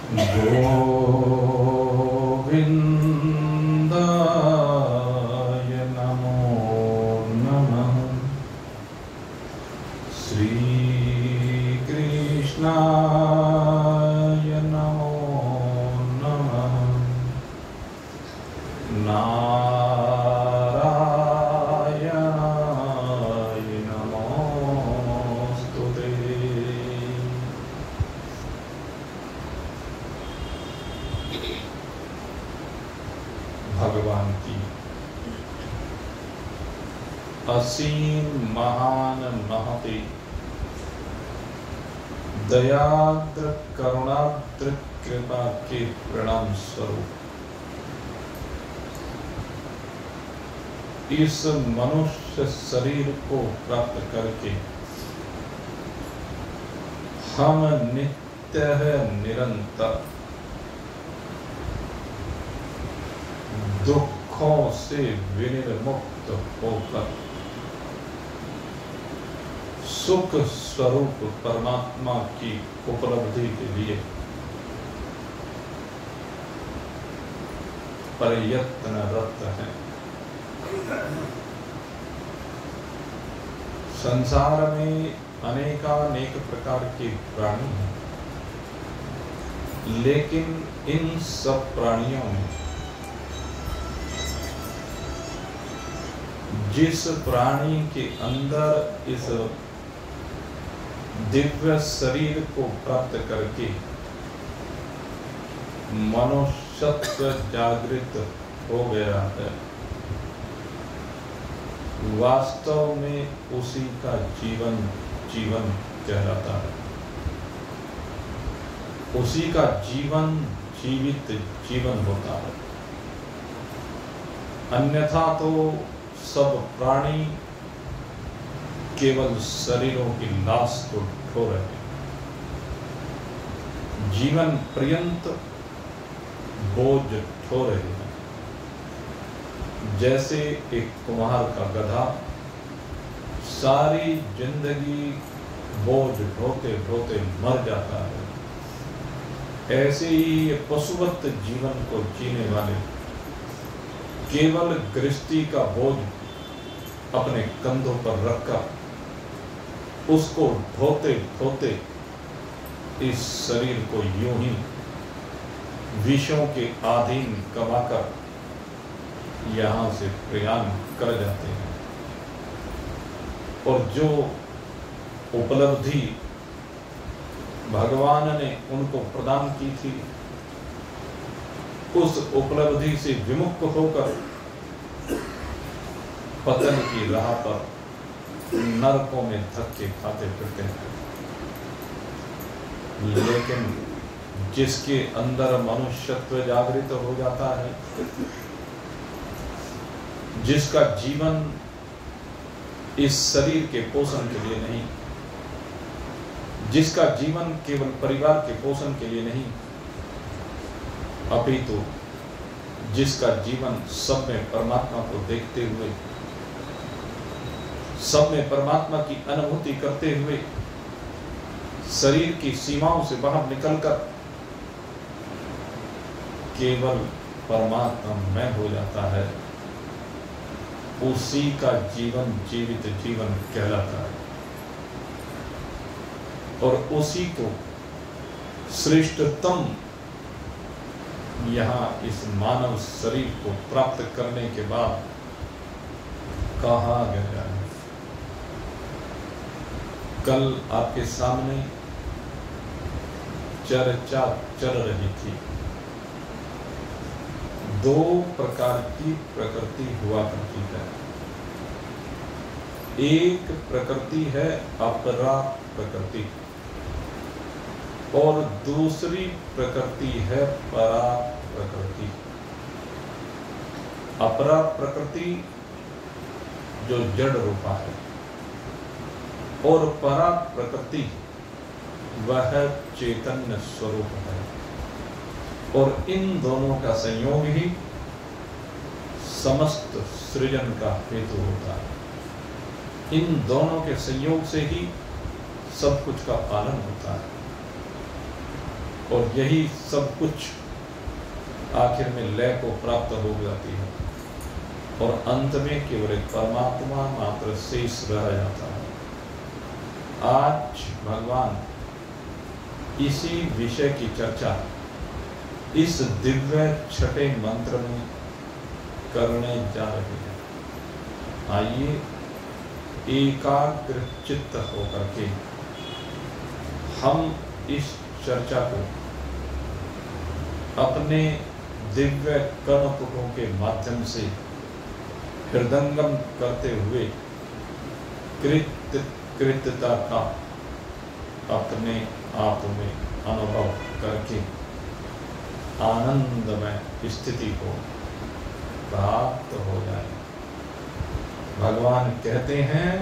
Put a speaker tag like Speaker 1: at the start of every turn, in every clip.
Speaker 1: गोविन्दाय नमो नमः। श्रीकृष्णाय नमो नमः। नारायणाय नमोस्तुते। भगवान की असीम महान महती दयाद्र करुणाद्र कृपा के प्रणाम स्वरूप इस मनुष्य शरीर को प्राप्त करके हम नित्य है निरंतर दुखों से विनिर्मुक्त होकर सुख स्वरूप परमात्मा की उपलब्धि के लिए प्रयत्नरत हैं। संसार में अनेकानेक प्रकार के प्राणी हैं, लेकिन इन सब प्राणियों में जिस प्राणी के अंदर इस दिव्य शरीर को प्राप्त करके मनुष्यत्व जागृत हो गया है, वास्तव में उसी का जीवन जीवन कहलाता है। उसी का जीवन जीवित जीवन होता है। अन्यथा तो सब प्राणी केवल शरीरों की लाश को ढो रहे हैं। जीवन पर्यंत बोझ ढो रहे हैं। जैसे एक कुम्हार का गधा सारी जिंदगी बोझ ढोते ढोते मर जाता है, ऐसे ही ये पशुवत जीवन को जीने वाले केवल गृहस्थी का बोझ अपने कंधों पर रखकर उसको ढोते ढोते इस शरीर को यूं ही विषयों के अधीन कमाकर यहाँ से प्रयाण कर जाते हैं। और जो उपलब्धि भगवान ने उनको प्रदान की थी, उस उपलब्धि से विमुक्त होकर पतन की राह पर नरकों में धक्के खाते फिरते हैं। लेकिन जिसके अंदर मनुष्यत्व जागृत हो जाता है, जिसका जीवन इस शरीर के पोषण के लिए नहीं, जिसका जीवन केवल परिवार के पोषण के लिए नहीं, अपितु जिसका जीवन सब में परमात्मा को देखते हुए, सब में परमात्मा की अनुभूति करते हुए, शरीर की सीमाओं से बाहर निकलकर केवल परमात्मा में हो जाता है, उसी का जीवन जीवित जीवन कहलाता है। और उसी को श्रेष्ठतम यहाँ इस मानव शरीर को प्राप्त करने के बाद कहा गया है। कल आपके सामने चर्चा चल रही थी। दो प्रकार की प्रकृति हुआ करती है। एक प्रकृति है अपरा प्रकृति और दूसरी प्रकृति है परा प्रकृति। अपरा प्रकृति जो जड़ रूपा है और परा प्रकृति वह चैतन्य स्वरूप है। और इन दोनों का संयोग ही समस्त सृजन का हेतु होता है। इन दोनों के संयोग से ही सब कुछ का पालन होता है। और यही सब कुछ आखिर में लय को प्राप्त हो जाती है और अंत में केवल एक परमात्मा मात्र शेष रह जाता है। आज भगवान इसी विषय की चर्चा इस दिव्य छठे मंत्र में करने जा रहे हैं। आइए एकाग्र चित्त होकर के हम इस चर्चा को अपने दिव्य कर्णपुटों के माध्यम से हृदंगम करते हुए कृत्यता का अपने आप में अनुभव करके आनंदमय स्थिति को प्राप्त हो जाए। भगवान कहते हैं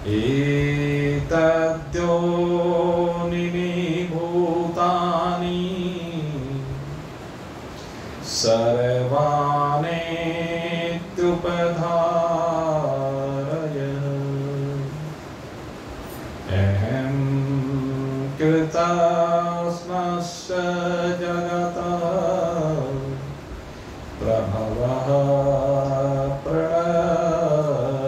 Speaker 1: एतद्योनिनि भूतानि सर्वानेत्युपधारय अहं कृतस्मस्य जगतः प्रभवः प्रणस्ततः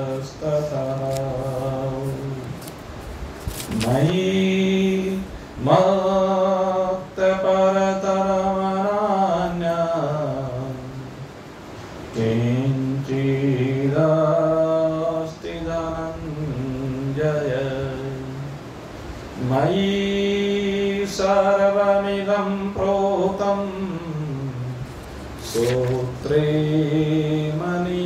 Speaker 1: मयि किंचिदस्ति धनञ्जय मयि सर्वमिदं प्रोतं सूत्रे मणिगणाइव।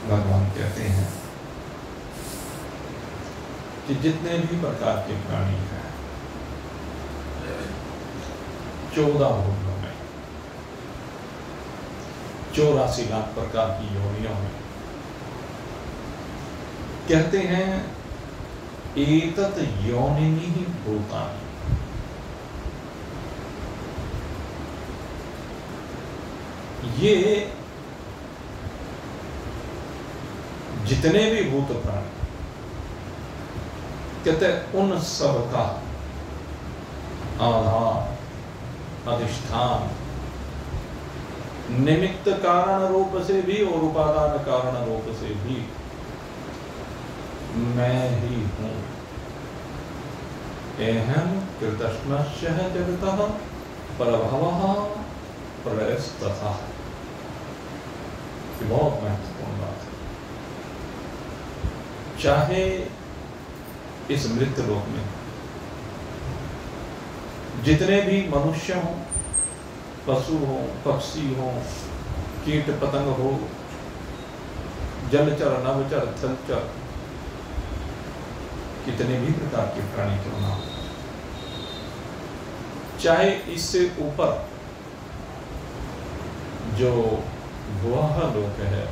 Speaker 1: भगवान कहते हैं कि जितने भी प्रकार के प्राणी हैं 14 भूमियों में 84 लाख प्रकार की योनियों में कहते हैं एतत् योनिनि भूतानि। ये जितने भी भूत प्राणी कहते उन सब का आधार अधिष्ठान निमित्त कारण रूप से भी और उपादान कारण रूप से भी मैं ही हूं। अहं कृतस्मस्य जगतः प्रभवः प्रलयस्ततः। बहुत महत्वपूर्ण बात है। चाहे इस मृत लोक में जितने भी मनुष्य हों, पशु हो, पक्षी हो, कीट पतंग हो, जलचर नभचर थलचर, कितने भी प्रकार के प्राणी क्यों ना हो, चाहे इससे ऊपर जो गुहा लोक है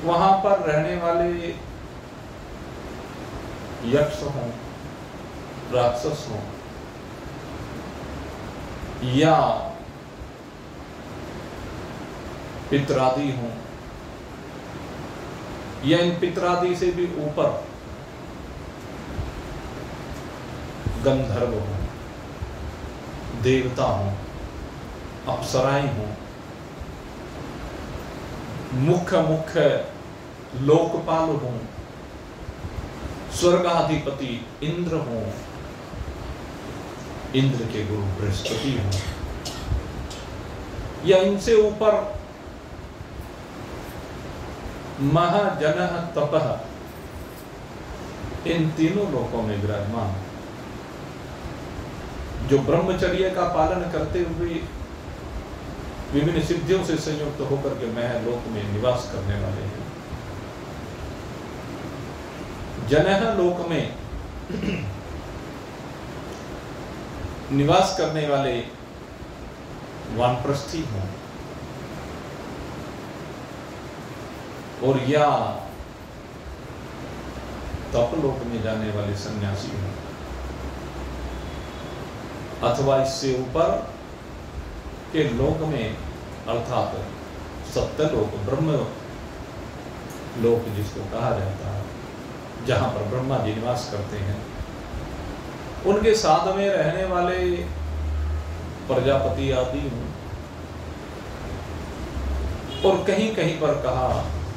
Speaker 1: वहां पर रहने वाले यक्ष हों, राक्षस हों या पितरादि हों या इन पितरादि से भी ऊपर गंधर्व हों, देवता हों, अप्सराएं हों, मुख्य लोकपाल हों, स्वर्गाधिपति इंद्र हों, इंद्र के गुरु बृहस्पति हों या इनसे ऊपर महाजनः तपः, इन तीनों लोकों में विराजमान जो ब्रह्मचर्य का पालन करते हुए विभिन्न सिद्धियों से संयुक्त होकर के मैं लोक में निवास करने वाले हैं। जनः लोक में निवास करने वाले वानप्रस्थी हों और या तपलोक में जाने वाले सन्यासी हों अथवा इससे ऊपर के लोक में अर्थात सत्यलोक ब्रह्म लोक जिसको कहा जाता है, जहां पर ब्रह्मा जी निवास करते हैं, उनके साथ में रहने वाले प्रजापति आदि हूं, और कहीं कहीं पर कहा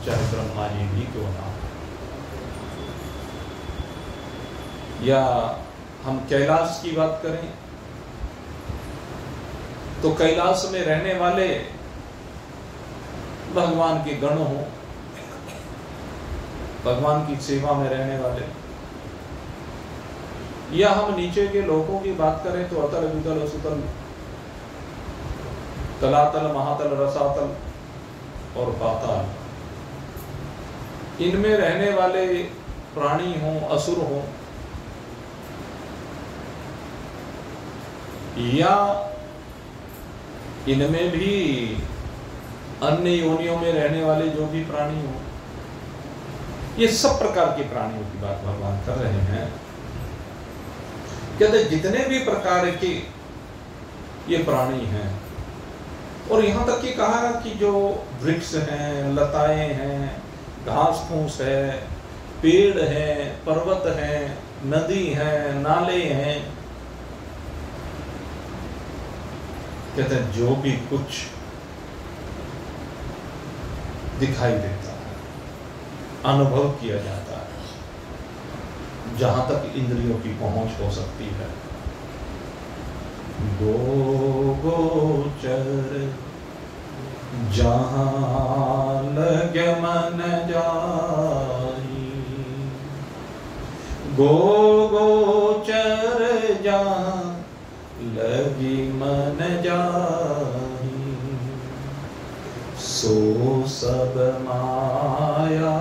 Speaker 1: चाहे ब्रह्मा जी भी क्यों ना, या हम कैलाश की बात करें तो कैलाश में रहने वाले भगवान के गण हो, भगवान की सेवा में रहने वाले, या हम नीचे के लोगों की बात करें तो अतल वितल सुतल, तलातल महातल रसातल और पाताल, इनमें रहने वाले प्राणी हों, असुर हों, या इनमें भी अन्य योनियों में रहने वाले जो भी प्राणी हो, ये सब प्रकार के प्राणियों की बात भगवान कर रहे हैं। कहते जितने भी प्रकार के ये प्राणी हैं, और यहां तक कि कहा कि जो वृक्ष हैं, लताएं हैं, घास फूस है, पेड़ है, पर्वत है, नदी है, नाले हैं, कहते हैं जो भी कुछ दिखाई देता है, अनुभव किया जाता है, जहां तक इंद्रियों की पहुंच हो सकती है, गोचर जहां लगे मन जाई, गोचर जहां लगी मन जाई, सो सब माया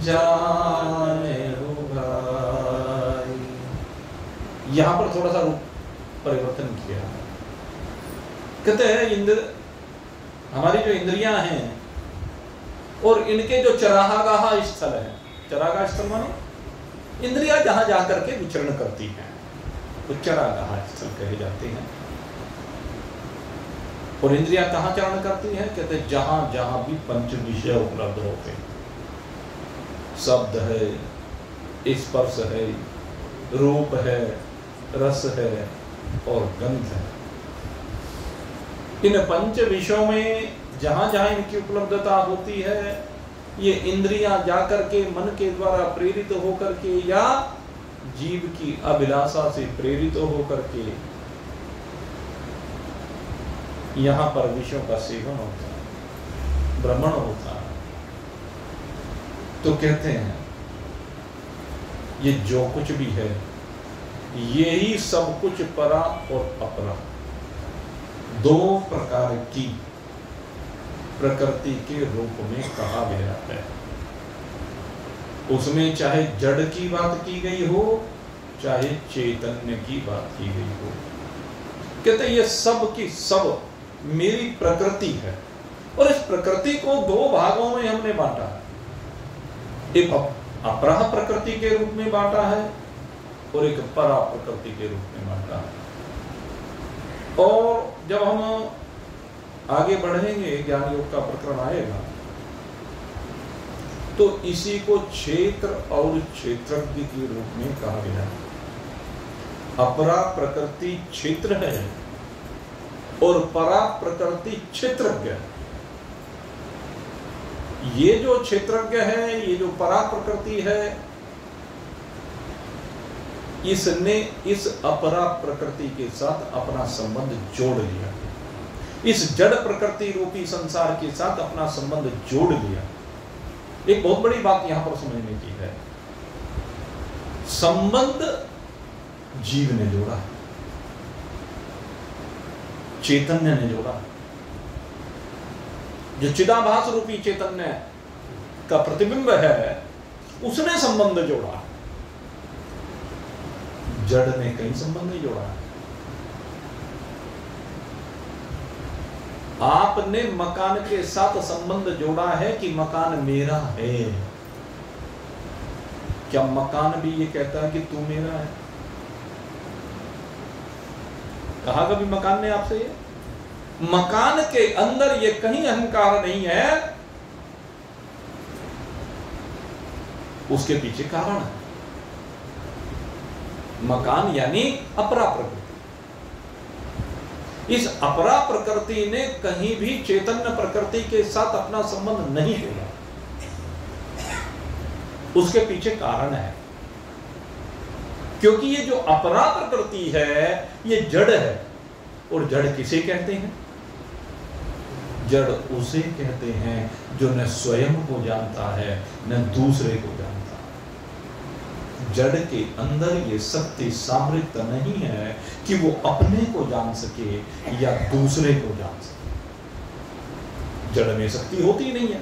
Speaker 1: जाने उगाई। यहां पर थोड़ा सा रूप परिवर्तन किया। कहते हैं हमारी जो इंद्रियां हैं और इनके जो चरागाह स्थल है, चरागाह स्थल माने इंद्रियां जहां जाकर के विचरण करती हैं, तो चरागाह स्थल कहे जाते हैं। और इंद्रियां कहां चरण करती हैं? कहते हैं जहां जहां भी पंच विषय उपलब्ध होते हैं, शब्द है, स्पर्श है, रूप है, रस है और गंध है। इन पंच विषयों में जहां जहां इनकी उपलब्धता होती है, ये इंद्रियां जाकर के मन के द्वारा प्रेरित होकर के या जीव की अभिलाषा से प्रेरित होकर के यहां पर विषयों का सेवन होता है, भ्रमण होता है। तो कहते हैं ये जो कुछ भी है, यही सब कुछ परा और अपरा, दो प्रकार की प्रकृति के रूप में कहा गया है। उसमें चाहे जड़ की बात की गई हो, चाहे चैतन्य की बात की गई हो। कहते ये सब की सब मेरी प्रकृति है, और इस प्रकृति को दो भागों में हमने बांटा है। एक अपरा प्रकृति के रूप में बांटा है और एक परा प्रकृति के रूप में बांटा है। और जब हम आगे बढ़ेंगे, ज्ञान योग का प्रकरण आएगा, तो इसी को क्षेत्र और क्षेत्रज्ञ के रूप में कहा गया है। अपरा प्रकृति क्षेत्र है और परा प्रकृति क्षेत्रज्ञ है। ये जो क्षेत्रज्ञ है, ये जो परा प्रकृति है, इसने इस अपरा प्रकृति के साथ अपना संबंध जोड़ लिया, इस जड़ प्रकृति रूपी संसार के साथ अपना संबंध जोड़ लिया। एक बहुत बड़ी बात यहां पर समझने की है, संबंध जीव ने जोड़ा, चैतन्य ने जोड़ा। जो चिदाभास रूपी चैतन्य का प्रतिबिंब है, उसने संबंध जोड़ा, जड़ ने कहीं संबंध नहीं जोड़ा। आपने मकान के साथ संबंध जोड़ा है कि मकान मेरा है। क्या मकान भी ये कहता है कि तू मेरा है? कहा कभी मकान ने आपसे ये? मकान के अंदर ये कहीं अहंकार नहीं है उसके पीछे कारण है। मकान यानी अपरा प्रकृति। इस अपरा प्रकृति ने कहीं भी चैतन्य प्रकृति के साथ अपना संबंध नहीं जोड़ा, उसके पीछे कारण है। क्योंकि ये जो अपरा प्रकृति है ये जड़ है, और जड़ किसे कहते हैं? जड़ उसे कहते हैं जो न स्वयं को जानता है न दूसरे को जानता। जड़ के अंदर ये शक्ति सामर्थ्य नहीं है कि वो अपने को जान सके या दूसरे को जान सके। जड़ में शक्ति होती नहीं है।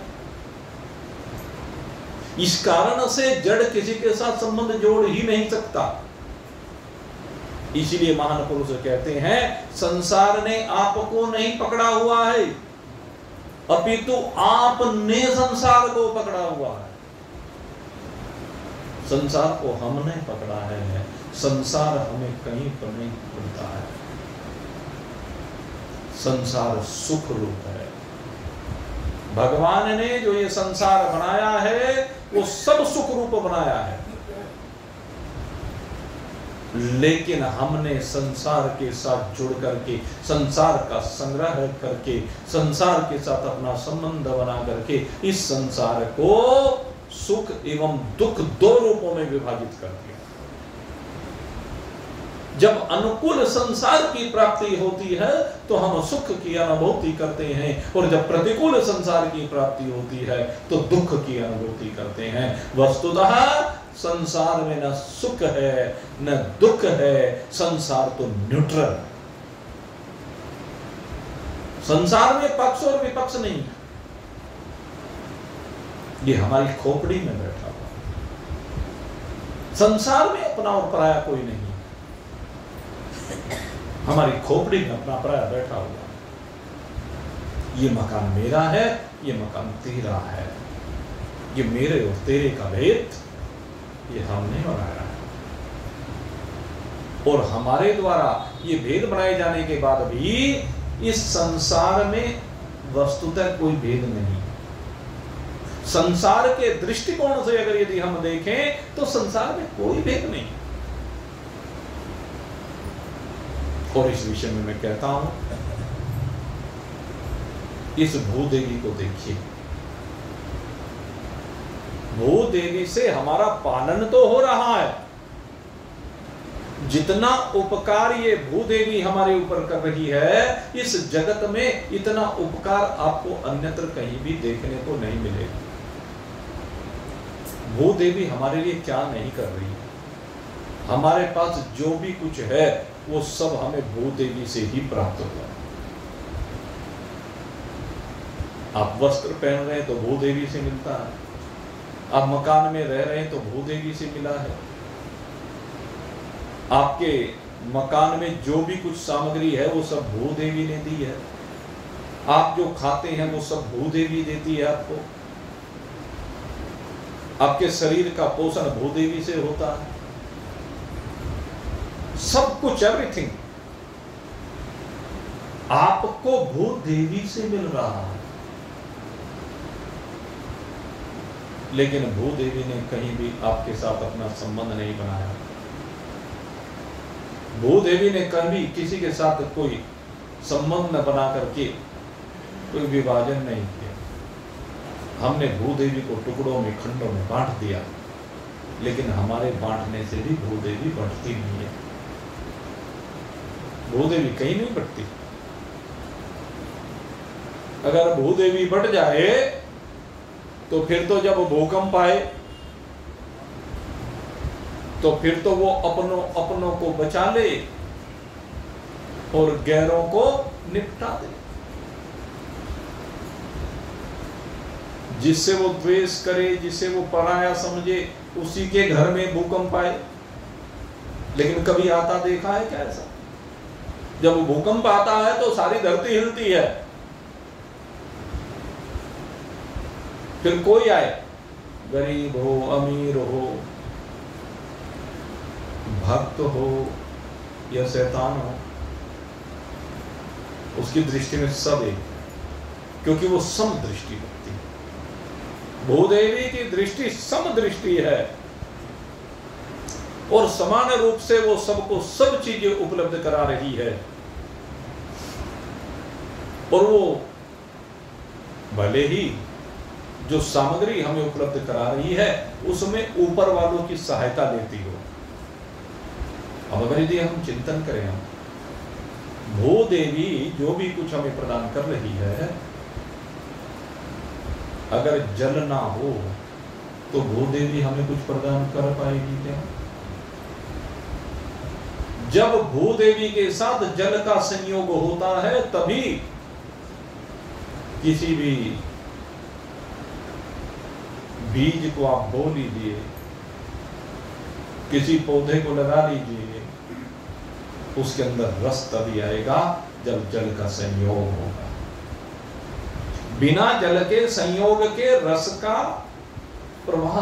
Speaker 1: इस कारण से जड़ किसी के साथ संबंध जोड़ ही नहीं सकता। इसीलिए महान पुरुष कहते हैं संसार ने आपको नहीं पकड़ा हुआ है, अपितु आपने संसार को पकड़ा हुआ है। संसार को हमने पकड़ा है, संसार हमें कहीं पर नहीं पकड़ता है। संसार सुख रूप है। भगवान ने जो ये संसार बनाया है वो सब सुख रूप बनाया है, लेकिन हमने संसार के साथ जुड़ करके, संसार का संग्रह करके, संसार के साथ अपना संबंध बना करके इस संसार को सुख एवं दुख दो रूपों में विभाजित कर दिया। जब अनुकूल संसार की प्राप्ति होती है तो हम सुख की अनुभूति करते हैं, और जब प्रतिकूल संसार की प्राप्ति होती है तो दुख की अनुभूति करते हैं। वस्तुतः संसार में न सुख है न दुख है, संसार तो न्यूट्रल। संसार में पक्ष और विपक्ष नहीं है। ये हमारी खोपड़ी में बैठा हुआ। संसार में अपना और पराया कोई नहीं, हमारी खोपड़ी में अपना पराया बैठा हुआ। ये मकान मेरा है, ये मकान तेरा है, ये मेरे और तेरे का भेद ये हमने बनाया है। और हमारे द्वारा ये भेद बनाए जाने के बाद भी इस संसार में वस्तुतः कोई भेद नहीं। संसार के दृष्टिकोण से अगर यदि हम देखें तो संसार में कोई भेद नहीं। और इस विषय में मैं कहता हूं, इस भूदेवी को देखिए। भूदेवी से हमारा पालन तो हो रहा है। जितना उपकार ये भूदेवी हमारे ऊपर कर रही है, इस जगत में इतना उपकार आपको अन्यत्र कहीं भी देखने को नहीं मिलेगा। भूदेवी हमारे लिए क्या नहीं कर रही है? हमारे पास जो भी कुछ है वो सब हमें भूदेवी से ही प्राप्त हुआ। आप वस्त्र पहन रहे हैं तो भूदेवी से मिलता है, आप मकान में रह रहे हैं तो भूदेवी से मिला है। आपके मकान में जो भी कुछ सामग्री है वो सब भूदेवी ने दी है। आप जो खाते हैं वो सब भूदेवी देती है आपको। आपके शरीर का पोषण भूदेवी से होता है। सब कुछ, एवरीथिंग आपको भूदेवी से मिल रहा है। लेकिन भूदेवी ने कहीं भी आपके साथ अपना संबंध नहीं बनाया। भूदेवी ने कभी किसी के साथ कोई संबंध न बना करके कोई विभाजन नहीं किया। हमने भूदेवी को टुकड़ों में, खंडों में बांट दिया, लेकिन हमारे बांटने से भी भूदेवी बढ़ती नहीं है। भूदेवी कहीं नहीं बढ़ती। अगर भूदेवी बढ़ जाए तो फिर तो जब भूकंप आए तो फिर तो वो अपनों को बचा ले और गैरों को निपटा दे। जिससे वो द्वेष करे, जिसे वो पराया समझे, उसी के घर में भूकंप आए। लेकिन कभी आता देखा है क्या ऐसा? जब भूकंप आता है तो सारी धरती हिलती है। फिर कोई आए, गरीब हो, अमीर हो, भक्त हो या शैतान हो, उसकी दृष्टि में सब एक, क्योंकि वो सम दृष्टि रखती है। भूदेवी की दृष्टि समदृष्टि है और समान रूप से वो सबको सब चीजें उपलब्ध करा रही है। और वो भले ही जो सामग्री हमें उपलब्ध करा रही है उसमें ऊपर वालों की सहायता लेती हो। अब अगर यदि हम चिंतन करें, हम भूदेवी जो भी कुछ हमें प्रदान कर रही है, अगर जल ना हो तो भूदेवी हमें कुछ प्रदान कर पाएगी क्या? जब भूदेवी के साथ जल का संयोग होता है तभी किसी भी बीज को आप बो लीजिए, किसी पौधे को लगा लीजिए, उसके अंदर रस तभी आएगा जब जल का संयोग होगा। बिना जल के संयोग के रस का प्रवाह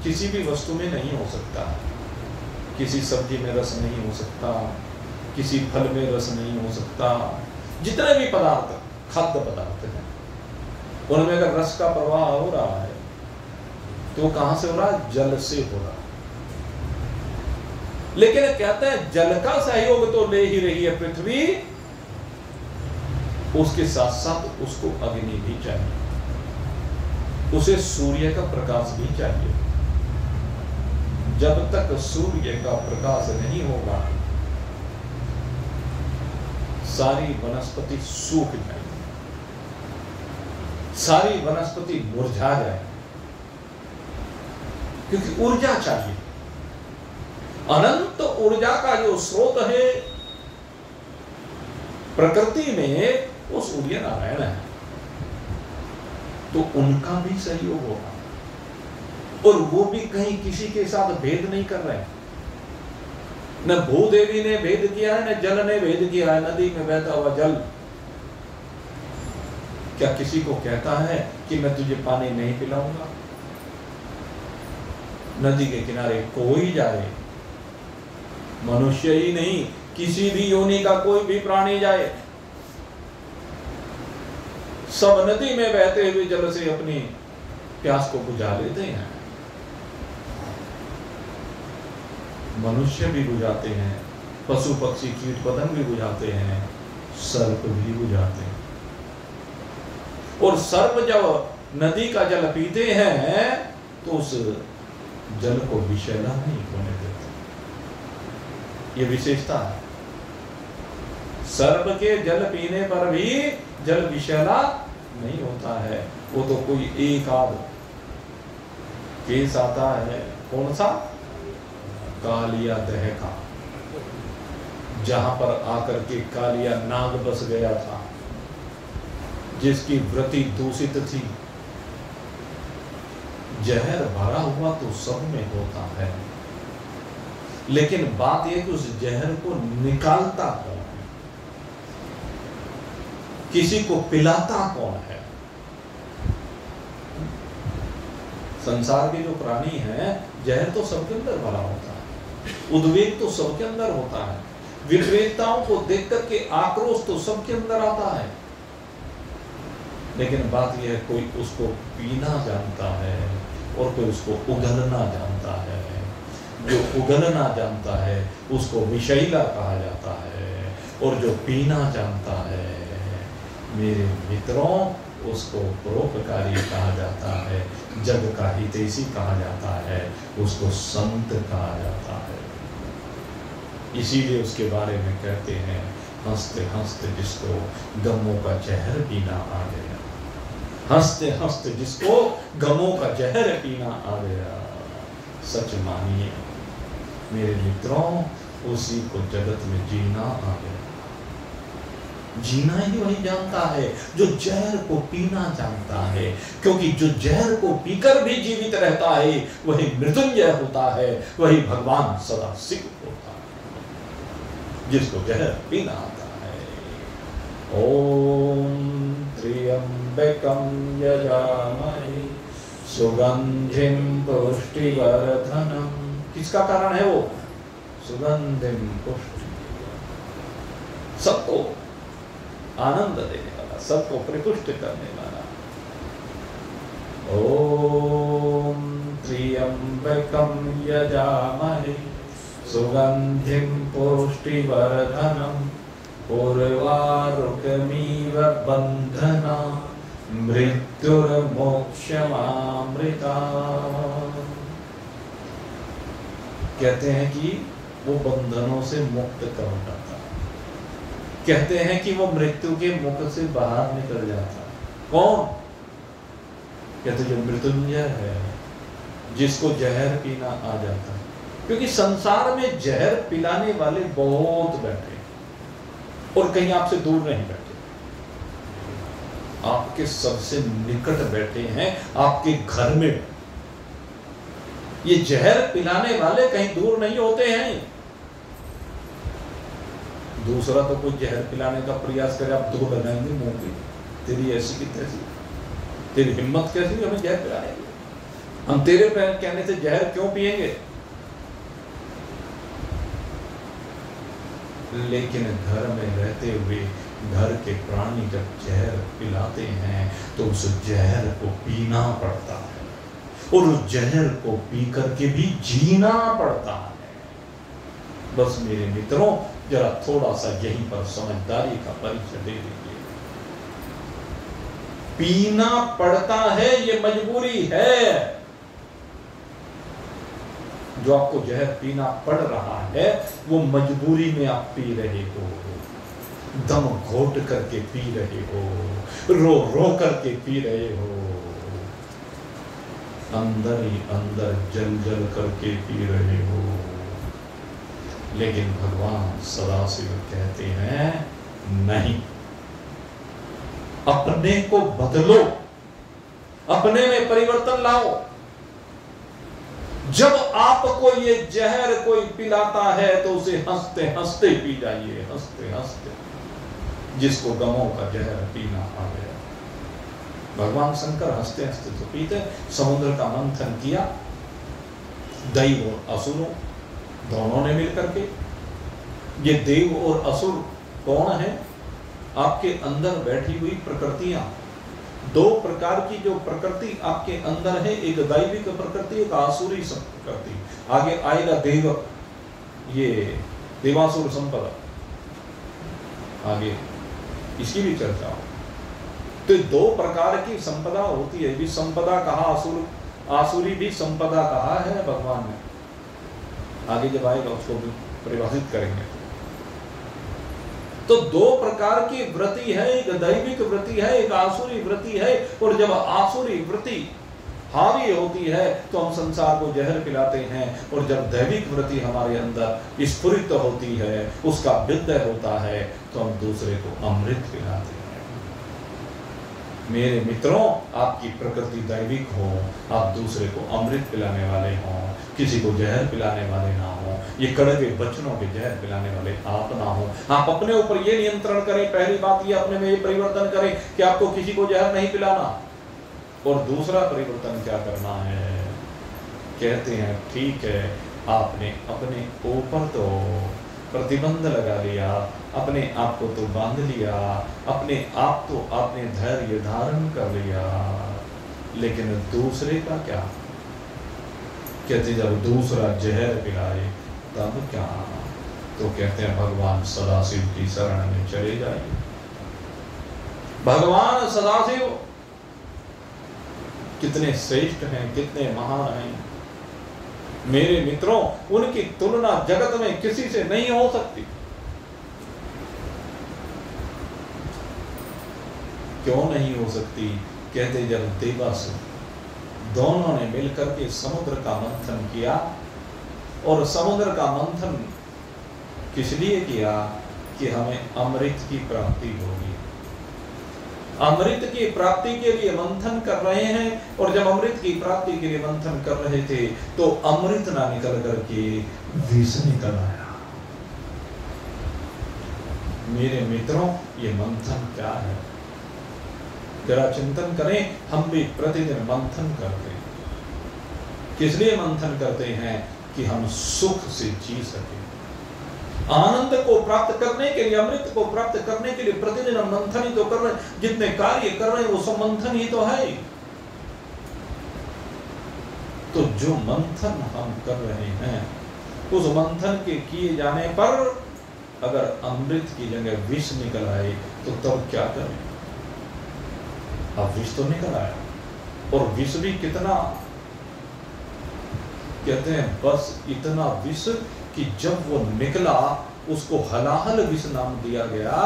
Speaker 1: किसी भी वस्तु में नहीं हो सकता। किसी सब्जी में रस नहीं हो सकता, किसी फल में रस नहीं हो सकता। जितने भी पदार्थ, खाद्य पदार्थ हैं, उनमें अगर रस का प्रवाह हो रहा है तो कहां से हो रहा है? जल से हो रहा है। लेकिन कहते हैं जल का सहयोग तो ले ही रही है पृथ्वी, उसके साथ साथ उसको अग्नि भी चाहिए, उसे सूर्य का प्रकाश भी चाहिए। जब तक सूर्य का प्रकाश नहीं होगा सारी वनस्पति सूख जाएगी, सारी वनस्पति मुरझा जाए, क्योंकि ऊर्जा चाहिए। अनंत ऊर्जा का जो स्रोत है प्रकृति में, वो सूर्य नारायण है, तो उनका भी सहयोग होगा। और वो भी कहीं किसी के साथ भेद नहीं कर रहे हैं। न भूदेवी ने भेद किया है, न जल ने भेद किया है। नदी में बहता हुआ जल क्या किसी को कहता है कि मैं तुझे पानी नहीं पिलाऊंगा? नदी के किनारे कोई जाए, मनुष्य ही नहीं, किसी भी योनि का कोई भी प्राणी जाए, सब नदी में बहते हुए जल से अपनी प्यास को बुझा लेते हैं। मनुष्य भी बुझाते हैं, पशु पक्षी कीट पतंग भी बुझाते हैं, सर्प भी बुझाते हैं। और सर्प जब नदी का जल पीते हैं तो उस जल को विषैला नहीं होने देते। ये विशेषता है। सर्प के जल पीने पर भी जल विषैला नहीं होता है। वो तो कोई एक आध केस आता है, कौन सा? कालिया दह का, जहां पर आकर के कालिया नाग बस गया था, जिसकी वृत्ति दूषित थी। जहर भरा हुआ तो सब में होता है, लेकिन बात यह कि उस जहर को निकालता कौन है, किसी को पिलाता कौन है? संसार के जो प्राणी हैं, जहर तो सबके अंदर भरा होता है, उद्वेग तो सबके अंदर होता है, विपरीतताओं को देख करके आक्रोश तो सबके अंदर आता है। लेकिन बात यह है, कोई उसको पीना जानता है और कोई उसको उगलना जानता है। जो उगलना जानता है उसको विषैला कहा जाता है, और जो पीना जानता है मेरे मित्रों उसको परोपकारी कहा जाता है, जग का हितैषी कहा जाता है, उसको संत कहा जाता है। इसीलिए उसके बारे में कहते हैं, हंसते हंसते जिसको गमों का जहर पीना आ गया, हंसते हंसते जिसको गमों का जहर पीना आ गया। सच मानिए मेरे मित्रों, उसी को जगत में जीना आ गया। जीना ही वही जानता है जो जहर को पीना जानता है, क्योंकि जो जहर को पीकर भी जीवित रहता है वही मृत्युंजय होता है, वही भगवान सदा शिव होता है, जिसको जहर पीना आता है। ओम त्र्यंबकं यजामहे सुगंधिं पुष्टिवर्धनम्। किसका कारण है वो? सुगंधिं पुष्टि, सबको आनंद देने वाला, सबको परिपुष्ट करने वाला। ओम त्र्यंबकं यजामहे सुगंधिं पुष्टिवर्धनम् उर्वारुकमिव बन्धना मृत्युर्मोक्षमामृता। कहते हैं कि वो बंधनों से मुक्त कर जाता, कहते हैं कि वो मृत्यु के मुख से बाहर निकल जाता। कौन? कहते जो मृत्युंजय है, जिसको जहर पीना आ जाता है। क्योंकि संसार में जहर पिलाने वाले बहुत बैठे और कहीं आपसे दूर नहीं बैठे, आपके सबसे निकट बैठे हैं, आपके घर में। ये जहर पिलाने वाले कहीं दूर नहीं होते हैं। दूसरा तो कोई जहर पिलाने का प्रयास करे, आप दो लगाएंगे मुंह पे, तेरी ऐसी की तैसी, तेरी हिम्मत कैसी हमें जहर पिलाने की? हम तेरे कहने से जहर क्यों पिएंगे? लेकिन घर में रहते हुए घर के प्राणी जब जहर पिलाते हैं तो उस जहर को पीना पड़ता है और उस जहर को पी करके भी जीना पड़ता है। बस मेरे मित्रों, जरा थोड़ा सा यहीं पर समझदारी का परिचय दे दीजिए। पीना पड़ता है, ये मजबूरी है। जो आपको जहर पीना पड़ रहा है वो मजबूरी में आप पी रहे हो, दम घोट करके पी रहे हो, रो रो करके पी रहे हो, अंदर ही अंदर जल जल करके पी रहे हो। लेकिन भगवान सदाशिव कहते हैं नहीं, अपने को बदलो, अपने में परिवर्तन लाओ। जब आपको ये जहर कोई पिलाता है तो उसे हंसते हंसते पी जाइए, हंसते हंसते। जिसको गमों का जहर पीना आ गया, भगवान शंकर हंसते हंसते तो पीते। समुद्र का मंथन किया, दैव और असुरों दोनों ने मिलकर के। ये देव और असुर कौन है? आपके अंदर बैठी हुई प्रकृतियां। दो प्रकार की जो प्रकृति आपके अंदर है, एक दैविक प्रकृति, एक आसुरी प्रकृति। आगे आएगा देव, ये देवासुर संपदा, आगे इसकी भी चर्चा हो। तो दो प्रकार की संपदा होती है, भी संपदा कहा, असुर आसुरी भी संपदा कहा है भगवान ने। आगे जब आएगा उसको भी परिभाषित करेंगे। तो दो प्रकार की वृत्ति है, एक दैविक वृत्ति है, एक आसुरी वृत्ति है। और जब आसुरी वृत्ति हावी होती है तो हम संसार को जहर पिलाते हैं, और जब दैविक वृत्ति हमारे अंदर स्फुरित होती है, उसका विद्य होता है, तो हम दूसरे को अमृत पिलाते हैं। मेरे मित्रों, आपकी प्रकृति दैविक हो, आप दूसरे को अमृत पिलाने वाले हों, किसी को जहर पिलाने वाले ना हो, ये कड़वे बचनों के जहर पिलाने वाले आप ना हो। आप अपने ऊपर ये नियंत्रण करें, पहली बात ये अपने में ये परिवर्तन करें कि आपको किसी को जहर नहीं पिलाना। और दूसरा परिवर्तन क्या करना है? कहते हैं ठीक है, आपने अपने ऊपर तो प्रतिबंध लगा लिया, अपने आप को तो बांध लिया, अपने आप तो आपने धैर्य धारण कर लिया, लेकिन दूसरे का क्या? कहते जब दूसरा जहर पिलाए तब क्या? तो कहते हैं भगवान सदाशिव की शरण में चले जाइए। भगवान सदाशिव कितने श्रेष्ठ हैं, कितने महान हैं मेरे मित्रों, उनकी तुलना जगत में किसी से नहीं हो सकती। क्यों नहीं हो सकती? कहते जब देवासुर दोनों ने मिलकर के समुद्र का मंथन किया, और समुद्र का मंथन किस लिए किया? कि हमें अमृत की प्राप्ति होगी। अमृत की प्राप्ति के लिए मंथन कर रहे हैं, और जब अमृत की प्राप्ति के लिए मंथन कर रहे थे तो अमृत ना निकल करके विष निकल आया। मेरे मित्रों, ये मंथन क्या है? जरा चिंतन करें। हम भी प्रतिदिन मंथन करते हैं। किस लिए मंथन करते हैं? कि हम सुख से जी सके, आनंद को प्राप्त करने के लिए, अमृत को प्राप्त करने के लिए प्रतिदिन हम मंथन ही तो कर रहे हैं। जितने कार्य कर रहे हैं वो सब मंथन ही तो है। तो जो मंथन हम कर रहे हैं, उस मंथन के किए जाने पर अगर अमृत की जगह विष निकल आए तो तब क्या करें? अब विष तो निकल आया, और विष भी कितना, कहते हैं बस इतना विष कि जब वो निकला उसको हलाहल विष नाम दिया गया।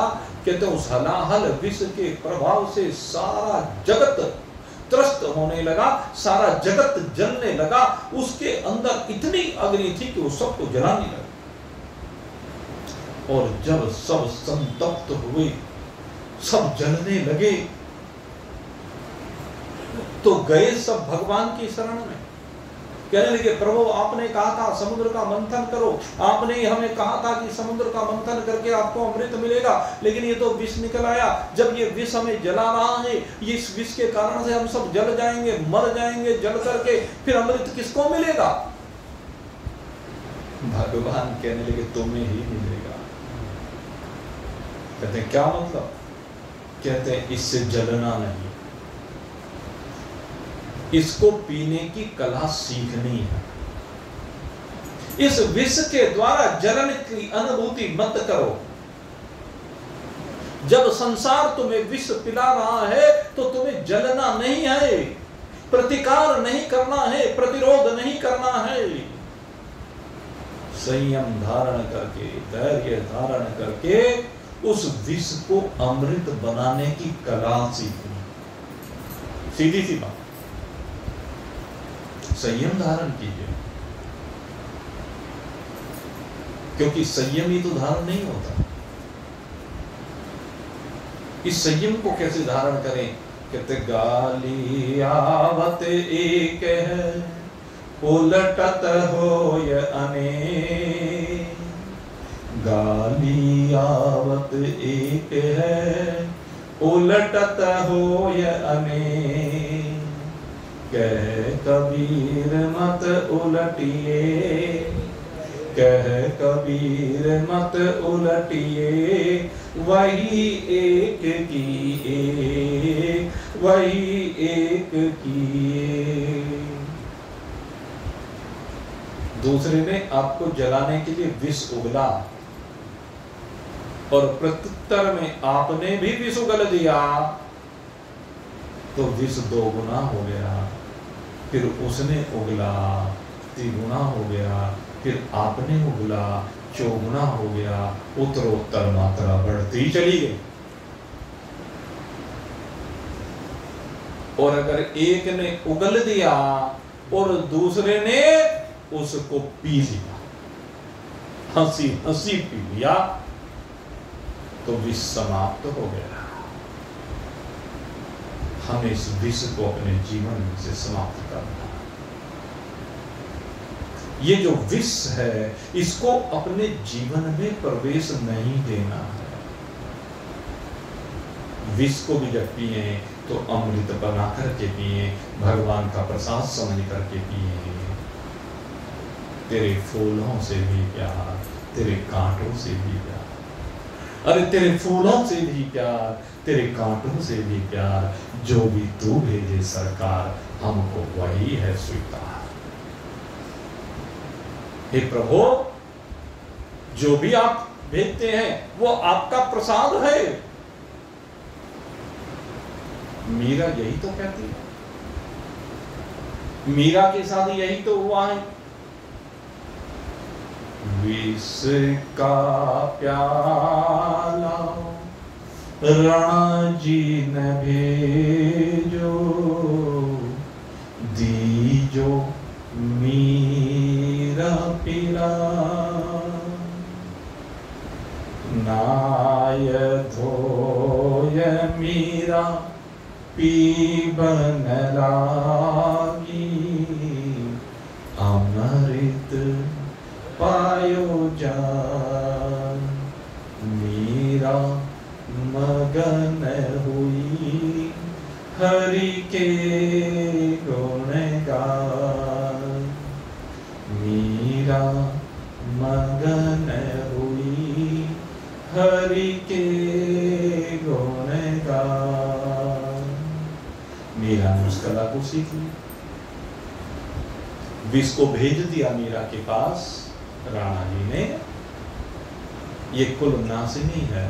Speaker 1: कहते हैं उस हलाहल विष के प्रभाव से सारा जगत त्रस्त होने लगा, सारा जगत जलने लगा। उसके अंदर इतनी अग्नि थी कि वो सबको जलाने लगा। और जब सब संतप्त हुए, सब जलने लगे, तो गए सब भगवान की शरण में। कहने लगे प्रभु आपने कहा था समुद्र का मंथन करो, आपने हमें कहा था कि समुद्र का मंथन करके आपको अमृत मिलेगा, लेकिन ये तो विष निकल आया। जब ये विष हमें जला रहा है, इस विष के कारण से हम सब जल जाएंगे, मर जाएंगे, जल करके फिर अमृत किसको मिलेगा? भगवान कहने लगे तुम्हें ही मिलेगा। कहते हैं क्या मतलब? कहते हैं इससे जलना नहीं, इसको पीने की कला सीखनी है। इस विष के द्वारा जलन की अनुभूति मत करो। जब संसार तुम्हें विष पिला रहा है तो तुम्हें जलना नहीं है, प्रतिकार नहीं करना है, प्रतिरोध नहीं करना है। संयम धारण करके, धैर्य धारण करके उस विष को अमृत बनाने की कला सीखनी। सीधी सी बात, संयम धारण कीजिए, क्योंकि संयम ही तो धारण नहीं होता। इस संयम को कैसे धारण करें? कहते गाली आवत एक है, उलटत होय अनेक। गाली आवत एक है, उलटत होय अनेक। कह कबीर मत उलटिए, कह कबीर मत उलटिए। वही एक की एक, वही एक की एक। दूसरे ने आपको जलाने के लिए विष उगला और प्रत्युत्तर में आपने भी विष उगल दिया, तो विष 2 गुना हो गया। फिर उसने उगला 3 गुना हो गया, फिर आपने उगला 4 गुना हो गया। उत्तरोत्तर मात्रा बढ़ती चली गई। और अगर एक ने उगल दिया और दूसरे ने उसको पी लिया, हंसी हंसी पी लिया, तो विष समाप्त हो गया। हमें इस विष को अपने जीवन से समाप्त करना। ये जो विष है इसको अपने जीवन में प्रवेश नहीं देना है। विष को भी जब पिए तो अमृत बना करके पिए, भगवान का प्रसाद समझ करके पिए। तेरे फूलों से भी प्यार, तेरे कांटों से भी प्यार। अरे तेरे फूलों से भी प्यार, तेरे कांटों से भी प्यार। जो भी तू भेजे सरकार, हमको वही है स्वीकार। हे प्रभु, जो भी आप भेजते हैं वो आपका प्रसाद है। मीरा यही तो कहती है, मीरा के साथ यही तो हुआ है। विष का प्याला रण जी न भेजो, दीजो मीरा पिला। नाय धोय मीरा पीबन लागी, अमृत पायो जान। मीरा मगन हुई हरि के गुण गान। मीरा मगन हुई हरि के गुण गान। मीरा ने उस कला को सीख ली। विष को भेज दिया मीरा के पास। राणा जी ने, ये कुल नासिनी है,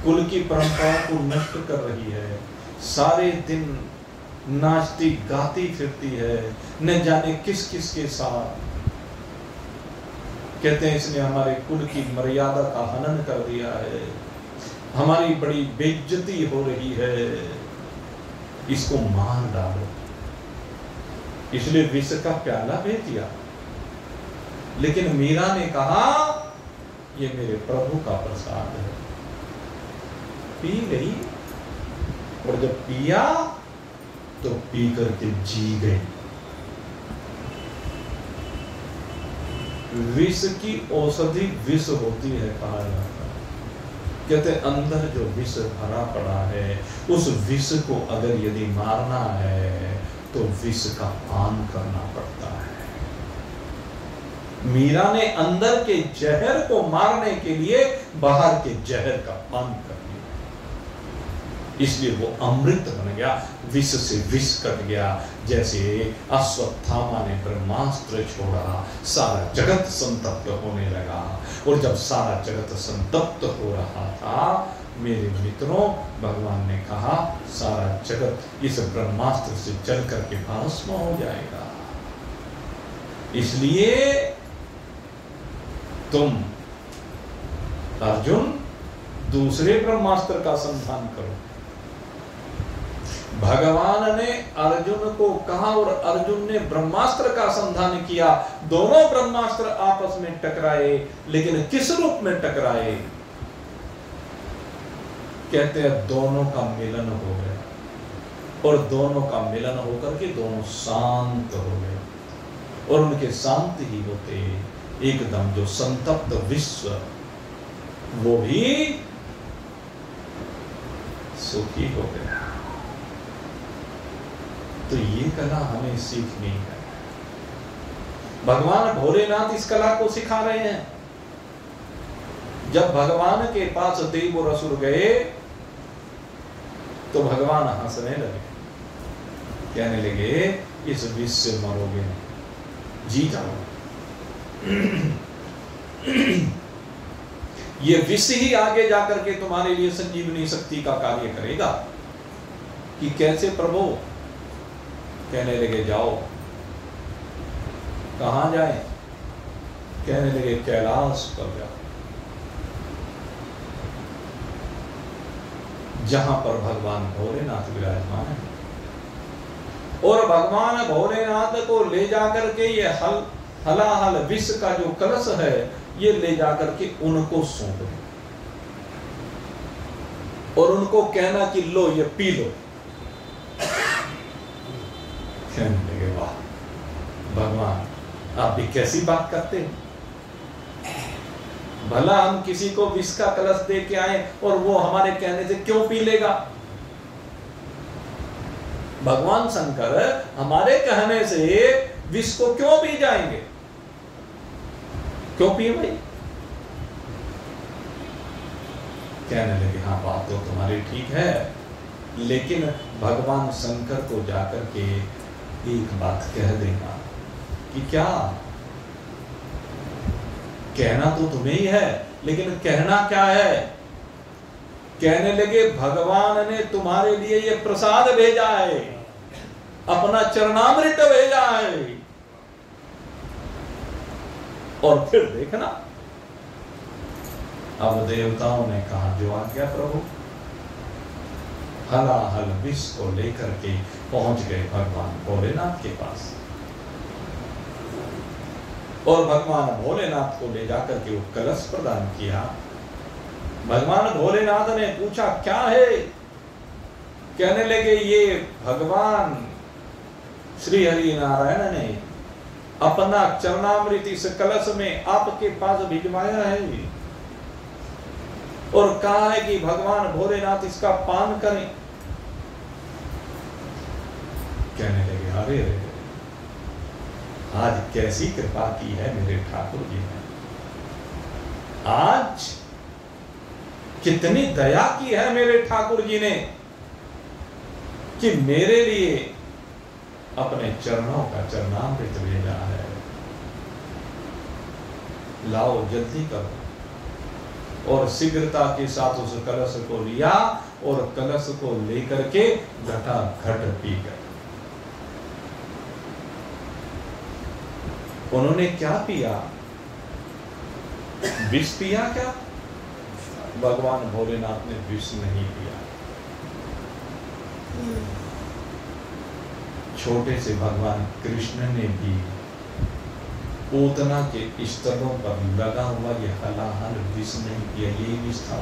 Speaker 1: कुल की परंपरा को नष्ट कर रही है, सारे दिन नाचती गाती फिरती है, न जाने किस किस के साथ। कहते हैं इसने हमारे कुल की मर्यादा का हनन कर दिया है, हमारी बड़ी बेइज्जती हो रही है, इसको मार डालो। इसलिए विष का प्याला भेज दिया। लेकिन मीरा ने कहा ये मेरे प्रभु का प्रसाद है, पी गई। और जब पिया तो पी करके जी गई। विष की औषधि विष होती है कहा जाता है। कहते अंदर जो विष भरा पड़ा है, उस विष को अगर यदि मारना है तो विष का पान करना पड़ता है। मीरा ने अंदर के जहर को मारने के लिए बाहर के जहर का पान कर लिया, इसलिए वो अमृत बन गया, विष से विष कट गया। जैसे अश्वत्थामा ने ब्रह्मास्त्र छोड़ा, सारा जगत संतप्त होने लगा। और जब सारा जगत संतप्त हो रहा था, मेरे मित्रों, भगवान ने कहा सारा जगत इस ब्रह्मास्त्र से जल करके भस्म हो जाएगा। इसलिए तुम अर्जुन दूसरे ब्रह्मास्त्र का संधान करो। भगवान ने अर्जुन को कहा और अर्जुन ने ब्रह्मास्त्र का संधान किया। दोनों ब्रह्मास्त्र आपस में टकराए, लेकिन किस रूप में टकराए? कहते हैं दोनों का मिलन हो गया, और दोनों का मिलन होकर के दोनों शांत हो गए। और उनके शांत ही होते एकदम जो संतप्त विश्व, वो भी सुखी हो गया। तो ये कला हमें सीखनी है। भगवान भोलेनाथ इस कला को सिखा रहे हैं। जब भगवान के पास देव और असुर गए तो भगवान हंसने लगे, कहने लगे इस विष से मरोगे, जी जाओ। ये विष ही आगे जाकर के तुम्हारे लिए संजीवनी शक्ति का कार्य करेगा। कि कैसे प्रभु? कहने लगे जाओ। कहां जाए? कहने लगे कैलाश पर जाओ, जहां पर भगवान भोलेनाथ विराजमान है। और भगवान भोलेनाथ को ले जाकर के ये हलाहल विष का जो कलश है, ये ले जाकर के उनको सौंप दो और उनको कहना कि लो ये पी लो। कहने लगे वाह भगवान, आप भी कैसी बात करते हैं। भला हम किसी को विष का कलश दे के आए और वो हमारे कहने से क्यों पी लेगा? भगवान शंकर हमारे कहने से विष को क्यों पी जाएंगे? क्यों पिए भाई? कहने लगे हाँ बात तो तुम्हारी ठीक है, लेकिन भगवान शंकर को जाकर के एक बात कह देना। कि क्या? कहना तो तुम्हें ही है, लेकिन कहना क्या है? कहने लगे भगवान ने तुम्हारे लिए ये प्रसाद भेजा है, अपना चरणामृत भेजा है। और फिर देखना। अब देवताओं ने कहा जो आज्ञा प्रभु। हलाहल विष को लेकर के पहुंच गए भगवान भोलेनाथ के पास। और भगवान भोलेनाथ को ले जाकर के वो कलश प्रदान किया। भगवान भोलेनाथ ने पूछा क्या है? कहने लगे ये भगवान श्री हरि नारायण ने अपना चरणामृत इस कलश में आपके पास भिजवाया है और कहा है कि भगवान भोलेनाथ इसका पान करें। कहने लगे अरे आज कैसी कृपा की है मेरे ठाकुर जी ने, आज कितनी दया की है मेरे ठाकुर जी ने कि मेरे लिए अपने चरणों का चरणामृत भेजा है। लाओ जल्दी करो। और शीघ्रता के साथ उस कलश को लिया और कलश को लेकर के घटाघट पी गए। उन्होंने क्या पिया? विष पिया क्या? भगवान भोलेनाथ ने विष नहीं पिया। छोटे से भगवान कृष्ण ने भी पूतना के स्तनों पर लगा हुआ ये हलाहल विष नहीं पिया, ये विष था।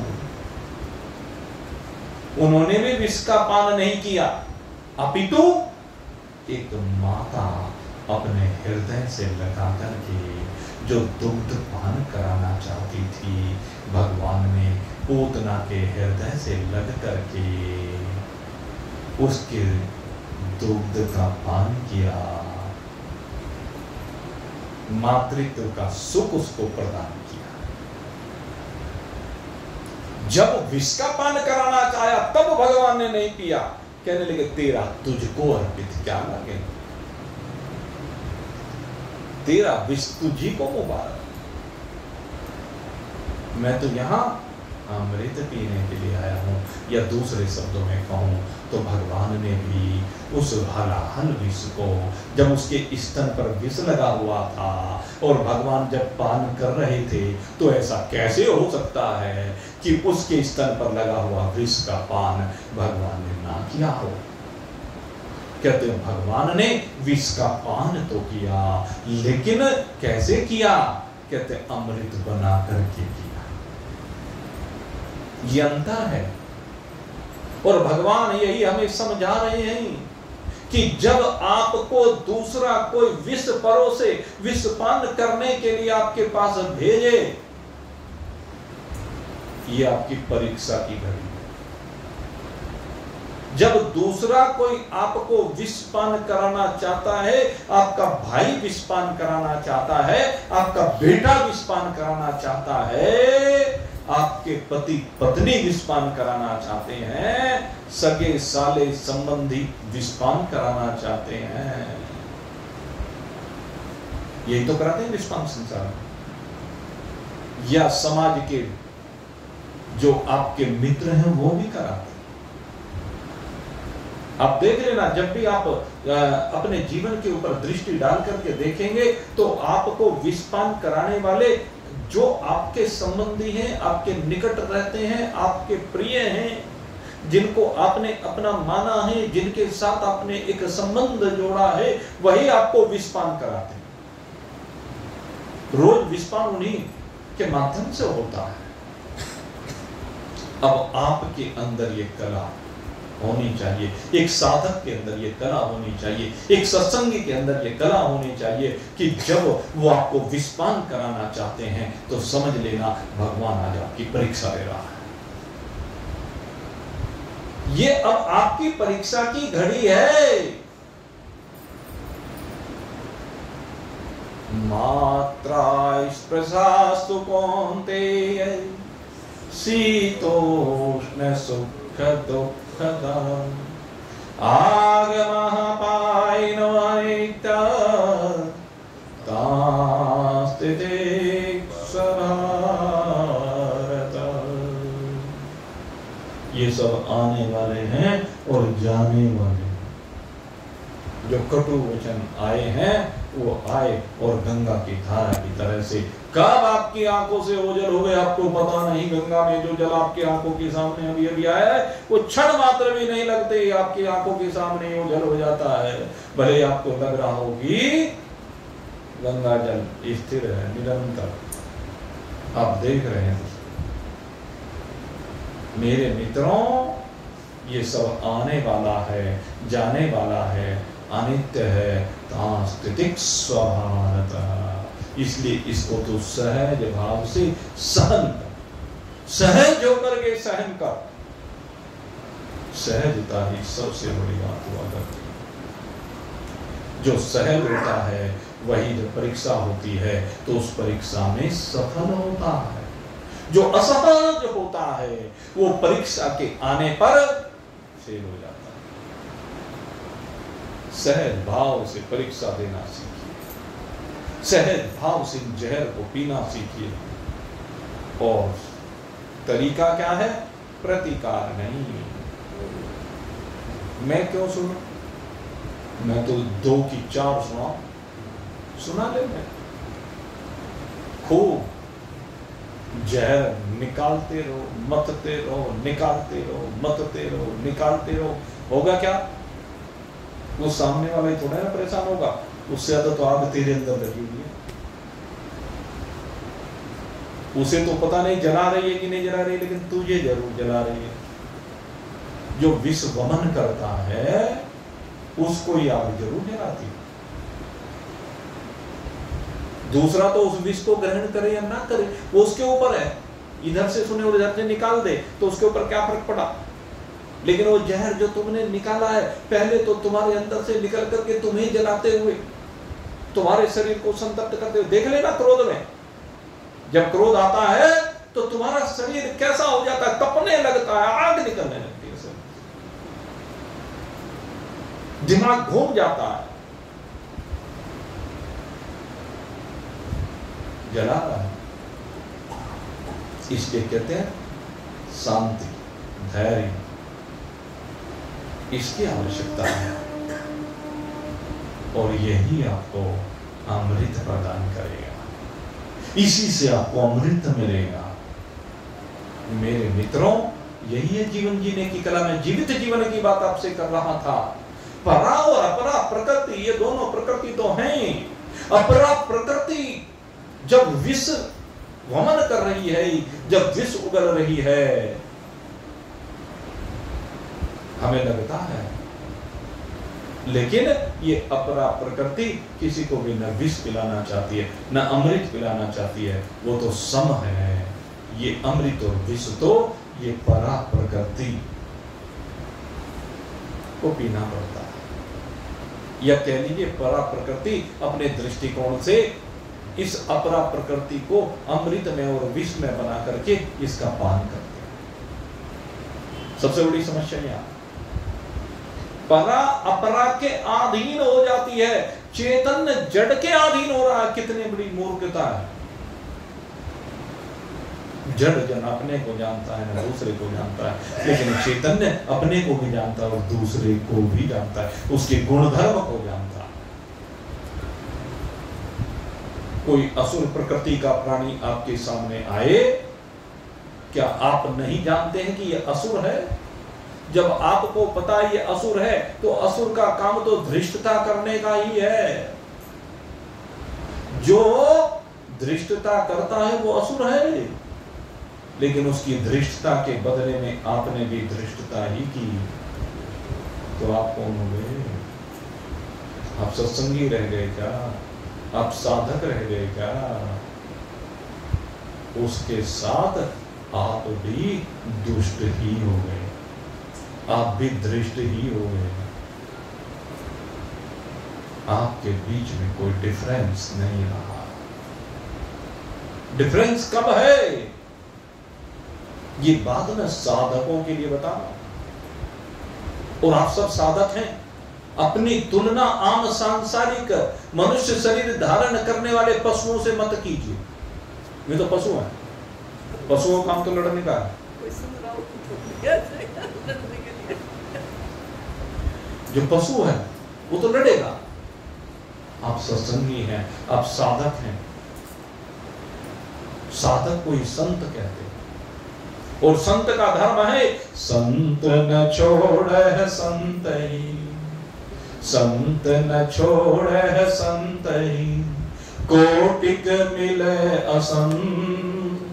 Speaker 1: उन्होंने भी विष का पान नहीं किया, अपितु एक माता अपने हृदय से लगा करके जो दुग्ध पान कराना चाहती थी, भगवान ने पूतना के हृदय से लग करके उसके दुग्ध का पान किया, मातृत्व का सुख उसको प्रदान किया। जब विष का पान कराना चाहा तब भगवान ने नहीं पिया, कहने लगे तेरा तुझको अर्पित, क्या लगे तेरा विष तुझी को मुबारक। मैं तो यहां अमृत पीने के लिए आया हूं, या दूसरे शब्दों में कहूं तो भगवान ने भी उस हलाहल विष को, जब उसके स्तन पर विष लगा हुआ था और भगवान जब पान कर रहे थे, तो ऐसा कैसे हो सकता है कि उसके स्तन पर लगा हुआ विष का पान भगवान ने ना किया हो। कहते हैं भगवान ने विष का पान तो किया, लेकिन कैसे किया? कहते अमृत बना करके किया। ये अंतर है। और भगवान यही हमें समझा रहे हैं कि जब आपको दूसरा कोई विष परोसे, विष पान करने के लिए आपके पास भेजे, ये आपकी परीक्षा की घड़ी है। जब दूसरा कोई आपको विष पान कराना चाहता है, आपका भाई विष पान कराना चाहता है, आपका बेटा विष पान कराना चाहता है, आपके पति पत्नी विषपान कराना चाहते हैं, सगे साले संबंधी विषपान कराना चाहते हैं, यही तो कराते हैं विषपान संसार। या समाज के जो आपके मित्र हैं वो भी कराते हैं। आप देख लेना, जब भी आप अपने जीवन के ऊपर दृष्टि डाल करके देखेंगे तो आपको विषपान कराने वाले जो आपके संबंधी हैं, आपके निकट रहते हैं, आपके प्रिय हैं, जिनको आपने अपना माना है, जिनके साथ आपने एक संबंध जोड़ा है, वही आपको विषपान कराते हैं। रोज विषपान उन्हीं के माध्यम से होता है। अब आपके अंदर ये कला होनी चाहिए, एक साधक के अंदर ये कला होनी चाहिए, एक सत्संगी के अंदर ये कला होनी चाहिए कि जब वो आपको विषपान कराना चाहते हैं तो समझ लेना भगवान आज आपकी परीक्षा ले रहा है। ये अब आपकी परीक्षा की घड़ी है। मात्रा स्पृशास्तु कौन्तेय शीतोष्ण सुख दुख आगमः पायिनो अनित्य तास्तिते भारत। ये सब आने वाले हैं और जाने वाले। जो कटु वचन आए हैं वो आए और गंगा की धारा की तरह से कब आपकी आंखों से ओझल हो गए आपको पता नहीं। गंगा में जो जल आपकी आंखों के सामने अभी अभी आया है वो क्षण मात्र भी नहीं लगते आपकी आंखों के सामने ओझल हो जाता है। भले आपको लग रहा हो कि गंगा जल स्थिर है निरंतर, आप देख रहे हैं मेरे मित्रों, ये सब आने वाला है, जाने वाला है, अनित्य है, तास्तितिक स्वभावतः। इसलिए इसको तो सहज भाव से सहन कर, सहज होकर के सहन कर। सहजता ही सबसे बड़ी बात हुआ करती है। जो सहज होता है वही जब परीक्षा होती है तो उस परीक्षा में सफल होता है। जो असहज होता है वो परीक्षा के आने पर फेल हो जाता है। सहज भाव से परीक्षा देना सीखिए, सहज भाव से जहर को पीना सीखिए। और तरीका क्या है? प्रतिकार नहीं। मैं क्यों सुनूं? मैं तो 2 की 4 सुना ले। मैं खूब जहर निकालते रहो, मतते रहो, निकालते रहो, मतते रहो, निकालते रहो। होगा क्या? वो सामने वाला ही थोड़ा ना परेशान होगा, उससे ज्यादा तो आग तेरे अंदर लगी हुई है। उसे तो पता नहीं जला रही है कि नहीं जला रही है, लेकिन तुझे जरूर जला रही है। जो विष वमन करता है उसको ही आग जरूर जलाती है। दूसरा तो उस विष को ग्रहण करे या ना करे वो उसके ऊपर है। इधर से सुने और इधर से निकाल दे तो उसके ऊपर क्या फर्क पड़ा। लेकिन वो जहर जो तुमने निकाला है, पहले तो तुम्हारे अंदर से निकल करके तुम्हें जलाते हुए, तुम्हारे शरीर को संतप्त करते हुए। देख लेना क्रोध में, जब क्रोध आता है तो तुम्हारा शरीर कैसा हो जाता है, तपने लगता है, आग निकलने लगती है, दिमाग घूम जाता है, जला रहा है। इसलिए कहते हैं शांति, धैर्य, इसकी आवश्यकता है। और यही आपको अमृत प्रदान करेगा, इसी से आपको अमृत मिलेगा। मेरे मित्रों, यही है जीवन जीने की कला। में जीवित जीवन की बात आपसे कर रहा था। परा और अपरा प्रकृति, ये दोनों प्रकृति तो हैं। अपरा प्रकृति जब विष वमन कर रही है, जब विष उगल रही है, हमें लगता है, लेकिन ये अपरा प्रकृति किसी को भी न विष पिलाना चाहती है न अमृत पिलाना चाहती है। वो तो सम है। ये अमृत और विष तो ये परा प्रकृति को पीना पड़ता है। या कह लीजिए परा प्रकृति अपने दृष्टिकोण से इस अपरा प्रकृति को अमृत में और विष में बना करके इसका पान करते हैं। सबसे बड़ी समस्या यहां परा अपरा के अधीन हो जाती है, चेतन जड़ के अधीन हो रहा है। कितनी बड़ी मूर्खता है। जड़ जन अपने को जानता है ना दूसरे को जानता है, लेकिन चैतन्य अपने को भी जानता है और दूसरे को भी जानता है, उसके गुणधर्म को जानता है। कोई असुर प्रकृति का प्राणी आपके सामने आए, क्या आप नहीं जानते हैं कि यह असुर है? जब आपको पता है ये असुर है, तो असुर का काम तो धृष्टता करने का ही है। जो धृष्टता करता है वो असुर है, लेकिन उसकी धृष्टता के बदले में आपने भी धृष्टता ही की, तो आप कौन हो गए? आप सत्संगी रह गए क्या? आप साधक रह गए क्या? उसके साथ आप भी दुष्ट ही हो गए, आप भी दृष्ट ही हो गए। आपके बीच में कोई डिफरेंस नहीं रहा। डिफरेंस कब है? ये बात मैं साधकों के लिए बता रहा हूं। और आप सब साधक हैं। अपनी तुलना आम सांसारिक मनुष्य शरीर धारण करने वाले पशुओं से मत कीजिए। ये तो पशु हैं, पशुओं का काम तो लड़ने का है। जो पशु है वो तो लड़ेगा। आप सत्संगी हैं, आप साधक हैं। साधक को ही संत कहते हैं। और संत का धर्म है संत न छोड़े संत ही, संत न छोड़े संत ही, कोटिक मिले असंत।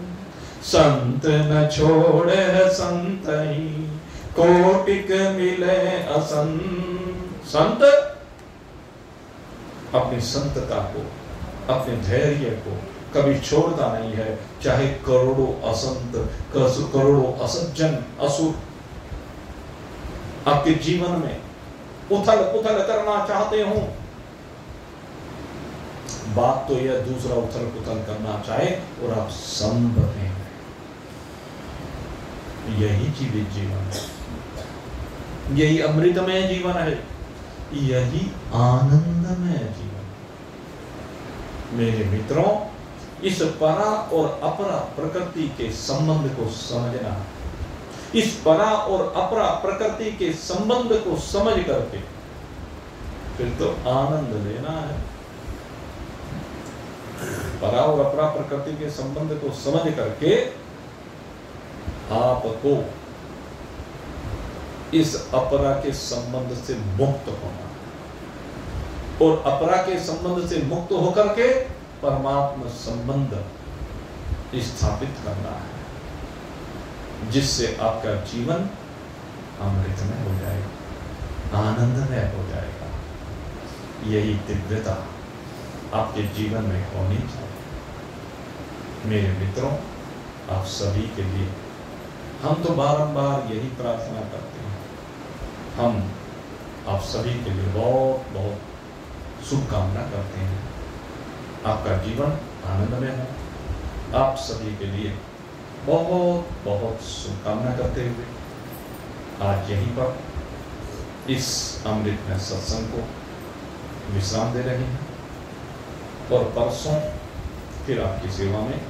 Speaker 1: संत न छोड़े संत ही, कोटिक मिले असंत। संत अपनी संतता को, अपने धैर्य को कभी छोड़ता नहीं है, चाहे करोड़ों असंत, करोड़ों असज्जन, असुर आपके जीवन में उथल पुथल करना चाहते हो। बात तो यह दूसरा उथल पुथल करना चाहे और आप सम बने, यही जीवित जीवन है, यही अमृतमय जीवन है। यही आनंदमय जीवन। मेरे मित्रों, इस परा और अपरा प्रकृति के संबंध को समझना, इस परा और अपरा प्रकृति के संबंध को समझ करके फिर तो आनंद लेना है। परा और अपरा प्रकृति के संबंध को समझ करके आपको इस अपरा के संबंध से मुक्त होना और अपरा के संबंध से मुक्त होकर के परमात्मा संबंध स्थापित करना है, जिससे आपका जीवन अमृतमय हो जाएगा, आनंदमय हो जाएगा। यही दिव्यता आपके जीवन में होनी चाहिए। मेरे मित्रों, आप सभी के लिए हम तो बारंबार यही प्रार्थना करते हैं। हम आप सभी के लिए बहुत बहुत शुभकामना करते हैं। आपका जीवन आनंदमय हो। आप सभी के लिए बहुत बहुत शुभकामना करते हुए आज यहीं पर इस अमृतमय सत्संग को विश्राम दे रहे हैं और परसों फिर आपकी सेवा में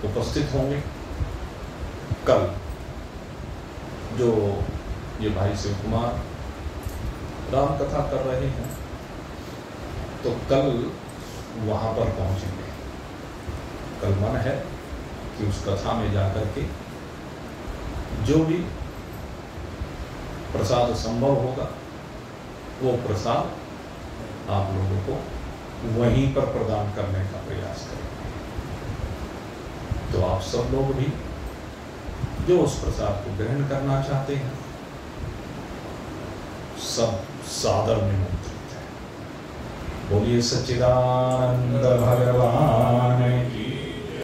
Speaker 1: उपस्थित होंगे। कल जो ये भाई शिव कुमार राम कथा कर रहे हैं, तो कल वहां पर पहुंचेंगे। कल मन है कि उस कथा में जाकर के जो भी प्रसाद संभव होगा वो प्रसाद आप लोगों को वहीं पर प्रदान करने का प्रयास करेंगे। तो आप सब लोग भी जो उस प्रसाद को ग्रहण करना चाहते हैं, सब सादर निमंत्रित है। बोलिए सच्चिदानंद भगवान